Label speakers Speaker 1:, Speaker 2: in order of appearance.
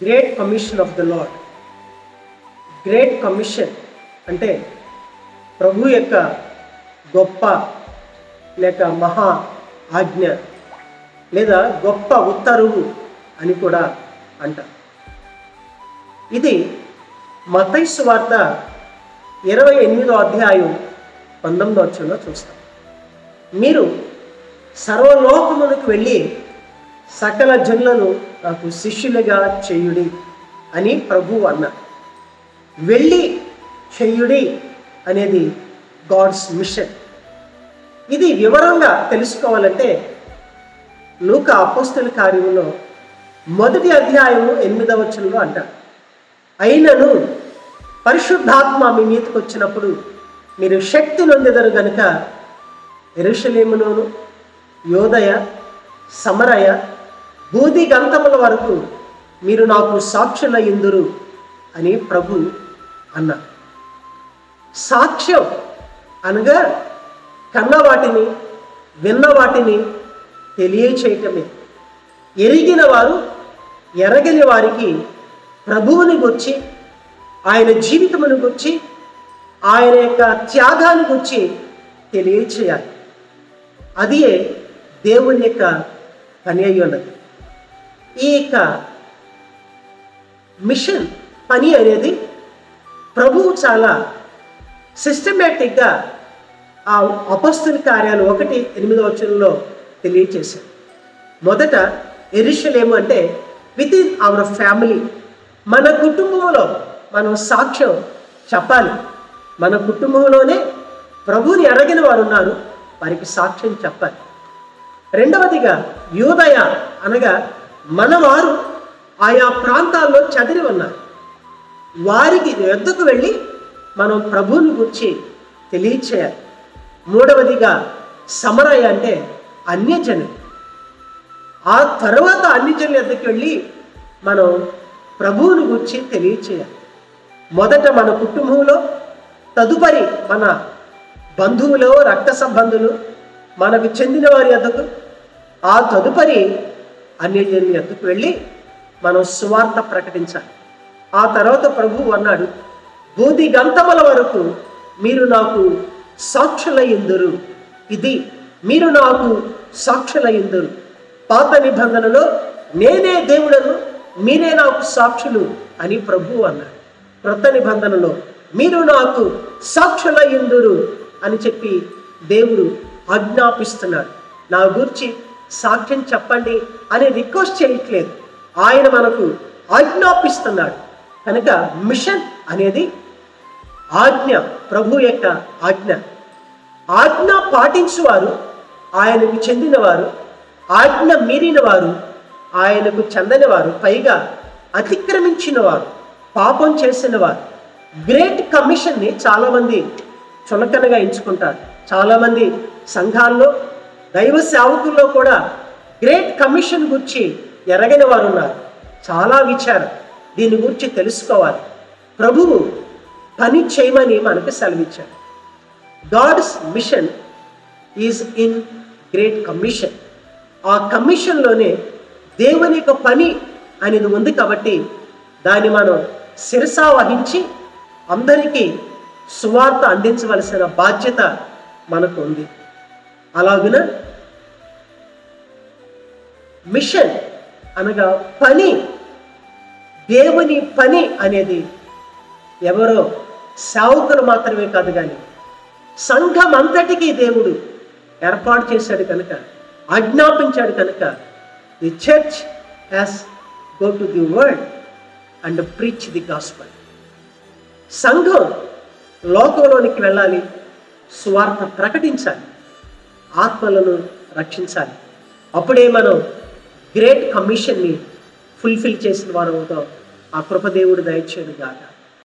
Speaker 1: Great commission of the lord. Great commission అంటే ప్రభు యొక్క గొప్ప లేక మహా ఆజ్ఞ లేదా గొప్ప ఉత్తర్వు అని కూడా అంటారు. ఇది మత్తయి సువార్త 28వ అధ్యాయం 19వ వచనంలో చూస్తాం. మీరు సర్వలోకమునకు వెళ్ళి సకల జనులను నాకు శిష్యులుగా చేయుడి అని ప్రభువు అన్నారు. వెళ్ళి చేయుడి అనేది గాడ్స్ మిషన్. ఇది వివరంగా తెలుసుకోవాలంటే లూకా అపోస్తలుల కార్యములో 1వ అధ్యాయము 8వ వచనంలో అంటారు, అయినను పరిశుద్ధాత్మ మీ మీదకి వచ్చినప్పుడు మీరు శక్తి నొందెదరు గనుక యెరూషలేములోను యోదయ సమరయ బూది గంతముల వరకు మీరు నాకు సాక్షులయ్యుందురు అని ప్రభు అన్నారు. సాక్ష్యం అనగా కన్న వాటిని విన్న వాటిని తెలియచేయటమే. ఎరిగిన వారు ఎరగని వారికి ప్రభువుని గురించి, ఆయన జీవితమును గురించి, ఆయన యొక్క త్యాగాన్ని గురించి తెలియచేయాలి. అది దేవుని యొక్క పని అయి ఉన్నది. ఈ యొక్క మిషన్ పని అనేది ప్రభువు చాలా సిస్టమేటిక్గా ఆ అపోస్తలుల కార్యాలు 1:8వ వచనంలో తెలియచేశారు. మొదట యెరూషలేము అంటే విత్ ఇన్ అవర్ ఫ్యామిలీ, మన కుటుంబంలో మనం సాక్ష్యం చెప్పాలి. మన కుటుంబంలోనే ప్రభువుని ఎరగిన వారు ఉన్నారు, వారికి సాక్ష్యం చెప్పాలి. రెండవదిగా యూదయ అనగా మనవారు ఆయా ప్రాంతాల్లో చదివి ఉన్నారు, వారికి వద్దకు వెళ్ళి మనం ప్రభువుని గురించి తెలియచేయాలి. మూడవదిగా సమరయ అంటే అన్యజనులు. ఆ తర్వాత అన్యజనుల వద్దకు వెళ్ళి మనం ప్రభువుని గురించి తెలియచేయాలి. మొదట మన కుటుంబంలో, తదుపరి మన బంధువులు, రక్త సంబంధులు, మనకు చెందిన వారి వద్దకు, ఆ తదుపరి అన్యజనుల వద్దకు వెళ్ళి మనం సువార్త ప్రకటించాలి. ఆ తర్వాత ప్రభువు అన్నాడు, బూది గంతముల వరకు మీరు నాకు సాక్షులయ్యుందురు. ఇది మీరు నాకు సాక్షులయ్యుందురు. పాత నిబంధనలో నేనే దేవుడను, మీరే నాకు సాక్షులు అని ప్రభువు అన్నాడు. క్రొత్త నిబంధనలో మీరు నాకు సాక్షులయ్యుందురు అని చెప్పి దేవుడు ఆజ్ఞాపిస్తున్నాడు. నా గురించి సాక్ష్యం చెప్పండి అని రిక్వెస్ట్ చేయట్లేదు, ఆయన మనకు ఆజ్ఞాపిస్తున్నాడు. కనుక మిషన్ అనేది ఆజ్ఞ, ప్రభు యొక్క ఆజ్ఞ. ఆజ్ఞ పాటించువారు ఆయనకు చెందినవారు, ఆజ్ఞ మీరిన వారు ఆయనకు చెందని వారు, పైగా అతిక్రమించిన వారు, పాపం చేసిన వారు. గ్రేట్ కమిషన్ని చాలామంది చులకనగా ఎంచుకుంటారు. చాలామంది సంఘాల్లో, దైవ సేవకుల్లో కూడా గ్రేట్ కమిషన్ గురించి ఎరగని వారు ఉన్నారు. చాలా విచారం, దీని గురించి తెలుసుకోవాలి. ప్రభువు పని చేయమని మనకు సెలవిచ్చాడు. God's mission is in great commission. ఆ కమిషన్లోనే దేవుని యొక్క పని అనేది ఉంది కాబట్టి దాన్ని మనం శిరసా వహించి అందరికీ సువార్త అందించవలసిన బాధ్యత మనకు ఉంది. అలాగున మిషన్ అనగా పని, దేవుని పని అనేది ఎవరో సేవకులు మాత్రమే కాదు, కానీ సంఘం అంతటికీ దేవుడు ఏర్పాటు చేశాడు కనుక, ఆజ్ఞాపించాడు కనుక the church has go to the world and preach the gospel. సంఘం లోకంలోనికి వెళ్ళాలి, సువార్త ప్రకటించాలి, ఆత్మలను రక్షించాలి. అప్పుడే మనం గ్రేట్ కమిషన్ని ఫుల్ఫిల్ చేసిన వారు అవుతాం. ఆ కృపదేవుడు దయచేయను గాక.